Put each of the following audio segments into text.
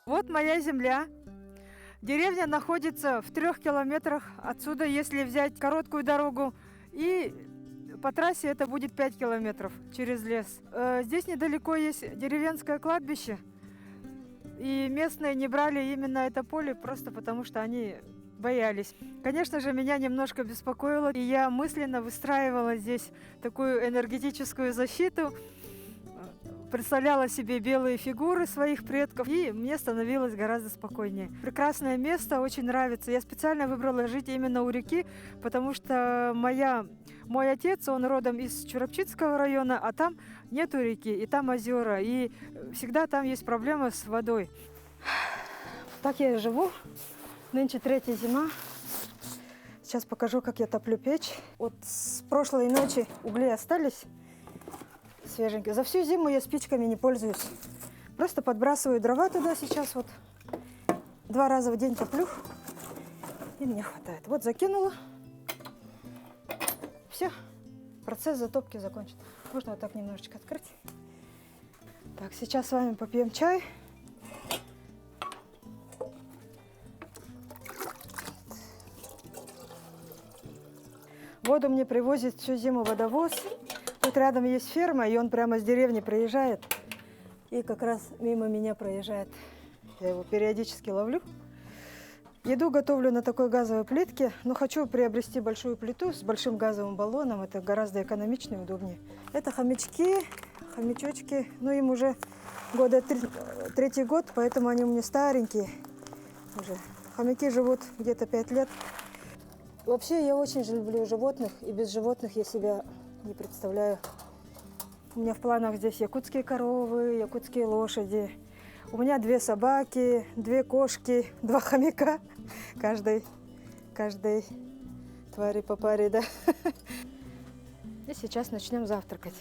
Вот моя земля. Деревня находится в 3 километрах отсюда, если взять короткую дорогу. И по трассе это будет 5 километров через лес. Здесь недалеко есть деревенское кладбище. И местные не брали именно это поле просто потому, что они боялись. Конечно же, меня немножко беспокоило, и я мысленно выстраивала здесь такую энергетическую защиту, представляла себе белые фигуры своих предков, и мне становилось гораздо спокойнее. Прекрасное место, очень нравится. Я специально выбрала жить именно у реки, потому что мой отец, он родом из Чурапчитского района, а там нету реки, и там озера, и всегда там есть проблемы с водой. Так я и живу. Нынче 3-я зима. Сейчас покажу, как я топлю печь. Вот с прошлой ночи угли остались свеженькие. За всю зиму я спичками не пользуюсь. Просто подбрасываю дрова туда сейчас. Вот 2 раза в день топлю. И мне хватает. Вот закинула. Все. Процесс затопки закончен. Можно вот так немножечко открыть. Так, сейчас с вами попьем чай. Воду мне привозит всю зиму водовоз. Тут рядом есть ферма, и он прямо с деревни приезжает. И как раз мимо меня проезжает. Я его периодически ловлю. Еду готовлю на такой газовой плитке, но хочу приобрести большую плиту с большим газовым баллоном. Это гораздо экономичнее и удобнее. Это хомячки, хомячочки. Ну, им уже года 3-й год, поэтому они у меня старенькие уже. Хомяки живут где-то 5 лет. Вообще, я очень люблю животных, и без животных я себя не представляю. У меня в планах здесь якутские коровы, якутские лошади. У меня 2 собаки, 2 кошки, 2 хомяка. Каждой твари по паре, да. И сейчас начнем завтракать.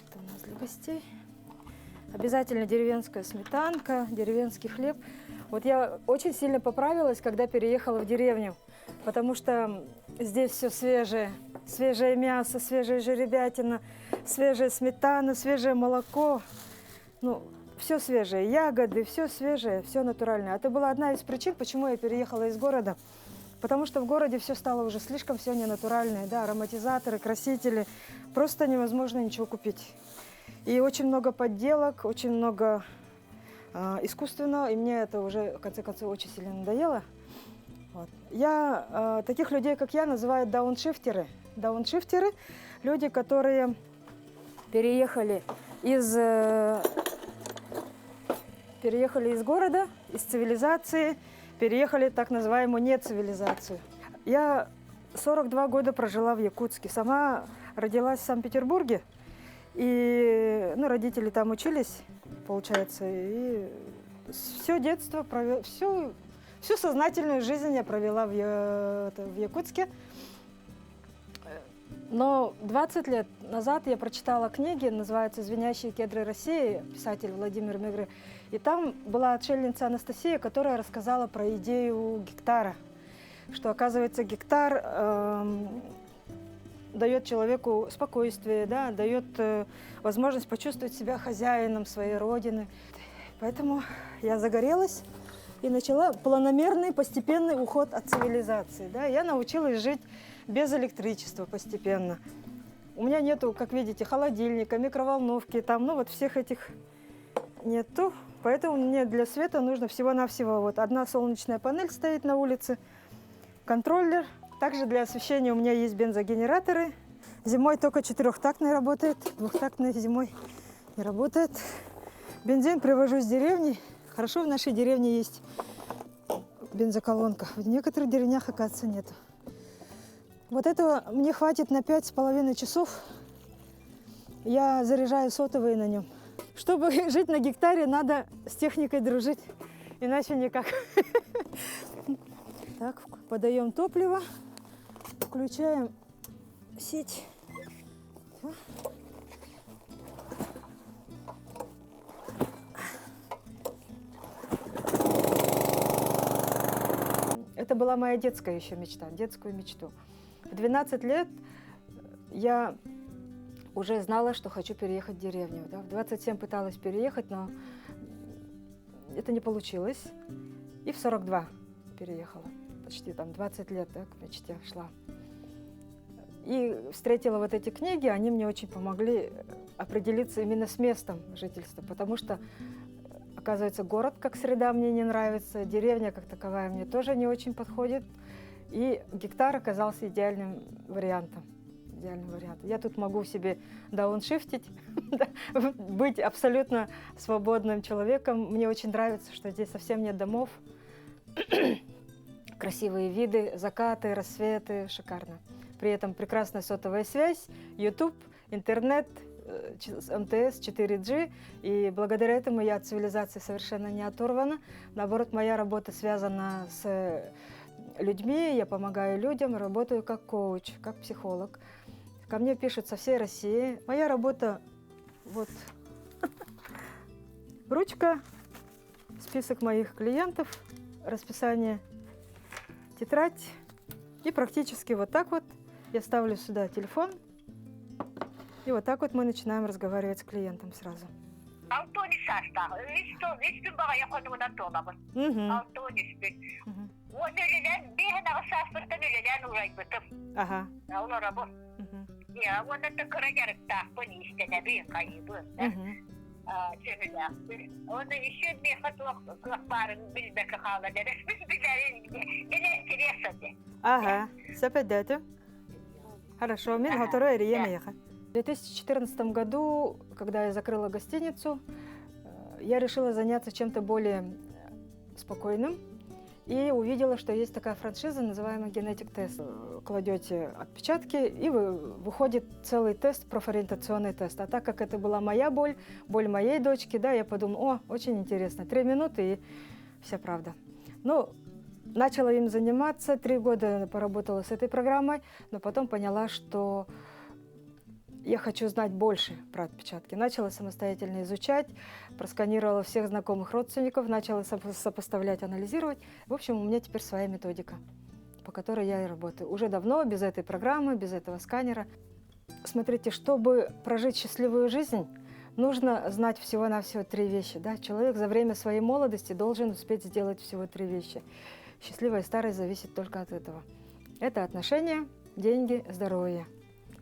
Это у нас для гостей. Обязательно деревенская сметанка, деревенский хлеб. Вот я очень сильно поправилась, когда переехала в деревню, потому что здесь все свежее. Свежее мясо, свежая жеребятина, свежая сметана, свежее молоко. Ну, все свежее, ягоды, все свежее, все натуральное. Это была одна из причин, почему я переехала из города. Потому что в городе все стало уже слишком все ненатуральное, да, ароматизаторы, красители. Просто невозможно ничего купить. И очень много подделок, очень много искусственного, и мне это уже, в конце концов, очень сильно надоело. Вот. Таких людей, как я, называют дауншифтеры. Дауншифтеры – люди, которые переехали из города, из цивилизации, переехали в так называемую нецивилизацию. Я 42 года прожила в Якутске. Сама родилась в Санкт-Петербурге. И родители там учились, получается. И все детство, всю сознательную жизнь я провела в Якутске. Но 20 лет назад я прочитала книги, называются «Звенящие кедры России», писатель Владимир Мегре. И там была отшельница Анастасия, которая рассказала про идею гектара. Что, оказывается, гектар дает человеку спокойствие, да, дает возможность почувствовать себя хозяином своей родины. Поэтому я загорелась и начала планомерный, постепенный уход от цивилизации. Да. Я научилась жить без электричества постепенно. У меня нету, как видите, холодильника, микроволновки, там, всех этих нету. Поэтому мне для света нужно всего-навсего вот одна солнечная панель стоит на улице, контроллер. Также для освещения у меня есть бензогенераторы. Зимой только 4-тактный работает, 2-тактный зимой не работает. Бензин привожу с деревни. Хорошо, в нашей деревне есть бензоколонка. В некоторых деревнях, оказывается, нет. Вот этого мне хватит на 5,5 часов. Я заряжаю сотовые на нем. Чтобы жить на гектаре, надо с техникой дружить, иначе никак. Так, подаем топливо, включаем сеть. Это была моя детская еще мечта, детскую мечту. В 12 лет я уже знала, что хочу переехать в деревню. Да? В 27 пыталась переехать, но это не получилось. И в 42 переехала. Почти там 20 лет, да, к мечте шла. И встретила вот эти книги, они мне очень помогли определиться именно с местом жительства, потому что, оказывается, город как среда мне не нравится, деревня как таковая мне тоже не очень подходит, и гектар оказался идеальным вариантом. Я тут могу себе дауншифтить, быть абсолютно свободным человеком. Мне очень нравится, что здесь совсем нет домов, красивые виды, закаты, рассветы, шикарно. При этом прекрасная сотовая связь, YouTube, интернет, МТС, 4G. И благодаря этому я от цивилизации совершенно не оторвана. Наоборот, моя работа связана с людьми, я помогаю людям, работаю как коуч, как психолог. Ко мне пишут со всей России. Моя работа, вот, ручка, список моих клиентов, расписание, тетрадь. И практически вот так вот я ставлю сюда телефон, и вот так вот мы начинаем разговаривать с клиентом сразу. Ага. Ага, сапедете. Хорошо, мен готовы риемеха. В 2014 году, когда я закрыла гостиницу, я решила заняться чем-то более спокойным и увидела, что есть такая франшиза, называемая Genetic Test. Кладете отпечатки, и выходит целый тест, профориентационный тест. А так как это была моя боль моей дочки, да, я подумала, очень интересно, 3 минуты и вся правда. Ну, начала им заниматься, 3 года поработала с этой программой, но потом поняла, что я хочу знать больше про отпечатки. Начала самостоятельно изучать, просканировала всех знакомых родственников, начала сопоставлять, анализировать. В общем, у меня теперь своя методика, по которой я и работаю. Уже давно, без этой программы, без этого сканера. Смотрите, чтобы прожить счастливую жизнь, нужно знать всего-навсего 3 вещи. Да? Человек за время своей молодости должен успеть сделать всего 3 вещи. Счастливая старость зависит только от этого. Это отношения, деньги, здоровье.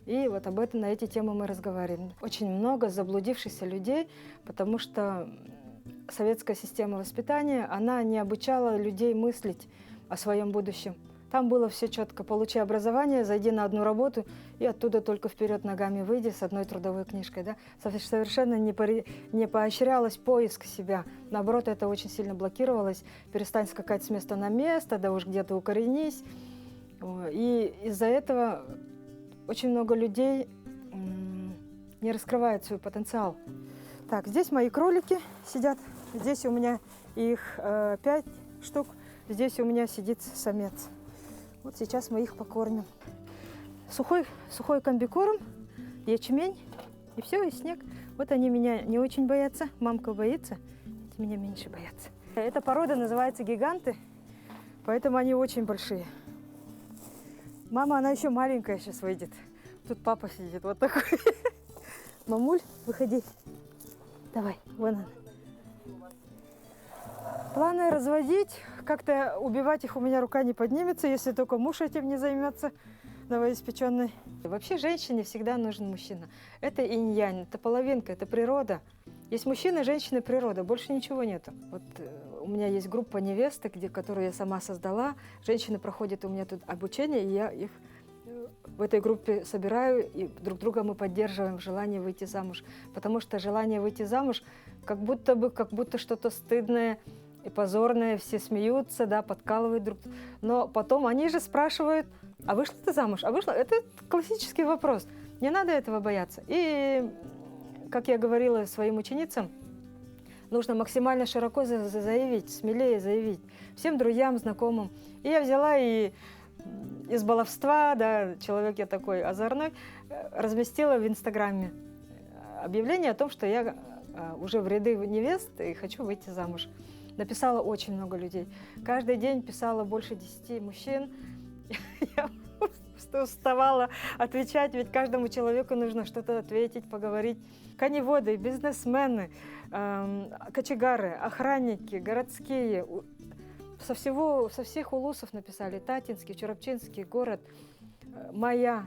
И вот об этом, на эти темы мы разговариваем. Очень много заблудившихся людей, потому что советская система воспитания, она не обучала людей мыслить о своем будущем. Там было все четко. Получи образование, зайди на одну работу и оттуда только вперед ногами выйди с одной трудовой книжкой. Да? Совершенно не поощрялось поиск себя. Наоборот, это очень сильно блокировалось. Перестань скакать с места на место, да уж где-то укоренись. И из-за этого очень много людей не раскрывают свой потенциал. Так, здесь мои кролики сидят. Здесь у меня их 5 штук. Здесь у меня сидит самец. Вот сейчас мы их покормим. Сухой комбикорм, ячмень, и все, и снег. Вот они меня не очень боятся. Мамка боится, эти меня меньше боятся. Эта порода называется гиганты, поэтому они очень большие. Мама, она еще маленькая сейчас выйдет. Тут папа сидит вот такой. Мамуль, выходи. Давай, вон она. Планы разводить, как-то убивать их у меня рука не поднимется, если только муж этим не займется, новоиспеченный. Вообще женщине всегда нужен мужчина. Это инь-янь, это половинка, это природа. Есть мужчина, женщина, природа, больше ничего нету. Вот у меня есть группа невесты, которую я сама создала. Женщины проходят у меня тут обучение, и я их в этой группе собираю, и друг друга мы поддерживаем в желании выйти замуж. Потому что желание выйти замуж как будто что-то стыдное и позорное, все смеются, да, подкалывают друг друга. Но потом они же спрашивают, а вышла ты замуж? А вышла? Это классический вопрос. Не надо этого бояться. И, как я говорила своим ученицам, нужно максимально широко заявить, смелее заявить всем друзьям, знакомым. И я взяла и из баловства, да, человек я такой озорной, разместила в Инстаграме объявление о том, что я уже в ряды невест и хочу выйти замуж. Написала очень много людей. Каждый день писала больше 10 мужчин. Я что уставала отвечать, ведь каждому человеку нужно что-то ответить, поговорить. Коневоды, бизнесмены, кочегары, охранники, городские, со всех улусов написали. Татинский, Чурапчинский, город, Мая,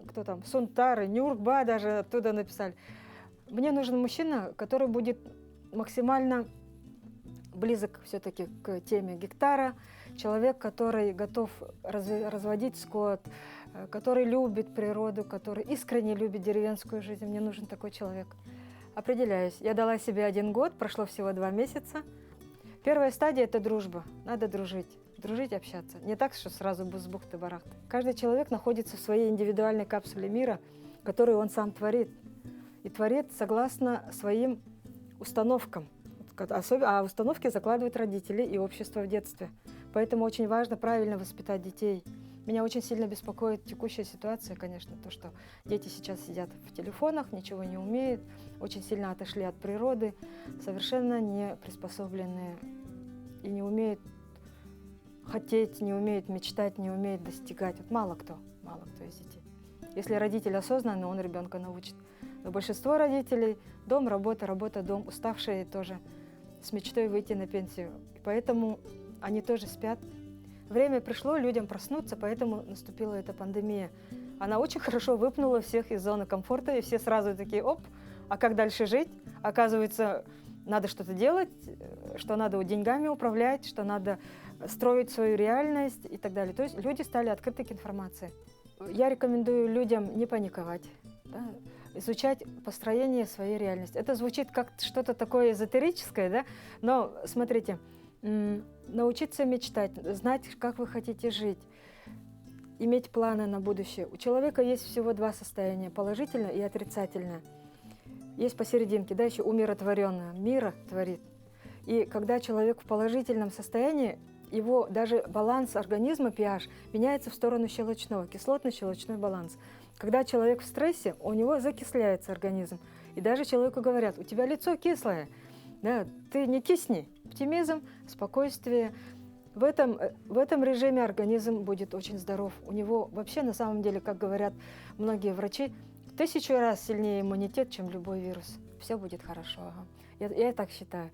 кто там, Сунтары, Нюрба даже оттуда написали. Мне нужен мужчина, который будет максимально близок все-таки к теме гектара, человек, который готов разводить скот, который любит природу, который искренне любит деревенскую жизнь. Мне нужен такой человек. Определяюсь. Я дала себе 1 год, прошло всего 2 месяца. Первая стадия – это дружба. Надо дружить. Дружить, общаться. Не так, что сразу с бухты-барахты. Каждый человек находится в своей индивидуальной капсуле мира, которую он сам творит. И творит согласно своим установкам. А установки закладывают родители и общество в детстве. Поэтому очень важно правильно воспитать детей. Меня очень сильно беспокоит текущая ситуация, конечно, то, что дети сейчас сидят в телефонах, ничего не умеют, очень сильно отошли от природы, совершенно не приспособленные и не умеют хотеть, не умеют мечтать, не умеют достигать. Вот мало кто из детей. Если родитель осознанный, он ребенка научит. Но большинство родителей – дом, работа, работа, дом, уставшие тоже, с мечтой выйти на пенсию. И поэтому они тоже спят. Время пришло людям проснуться, поэтому наступила эта пандемия. Она очень хорошо выпнула всех из зоны комфорта, и все сразу такие, оп, а как дальше жить? Оказывается, надо что-то делать, что надо деньгами управлять, что надо строить свою реальность и так далее. То есть люди стали открыты к информации. Я рекомендую людям не паниковать, да, изучать построение своей реальности. Это звучит как что-то такое эзотерическое, да? Но смотрите, научиться мечтать, знать, как вы хотите жить, иметь планы на будущее. У человека есть всего 2 состояния, положительное и отрицательное. Есть посерединке, да, еще умиротворенное, мира творит. И когда человек в положительном состоянии, его даже баланс организма, pH, меняется в сторону щелочного, кислотно-щелочной баланс. Когда человек в стрессе, у него закисляется организм. И даже человеку говорят, у тебя лицо кислое, да, ты не кисни. Оптимизм, спокойствие. В этом режиме организм будет очень здоров. У него вообще на самом деле, как говорят многие врачи, в 1000 раз сильнее иммунитет, чем любой вирус. Все будет хорошо. Ага. Я так считаю.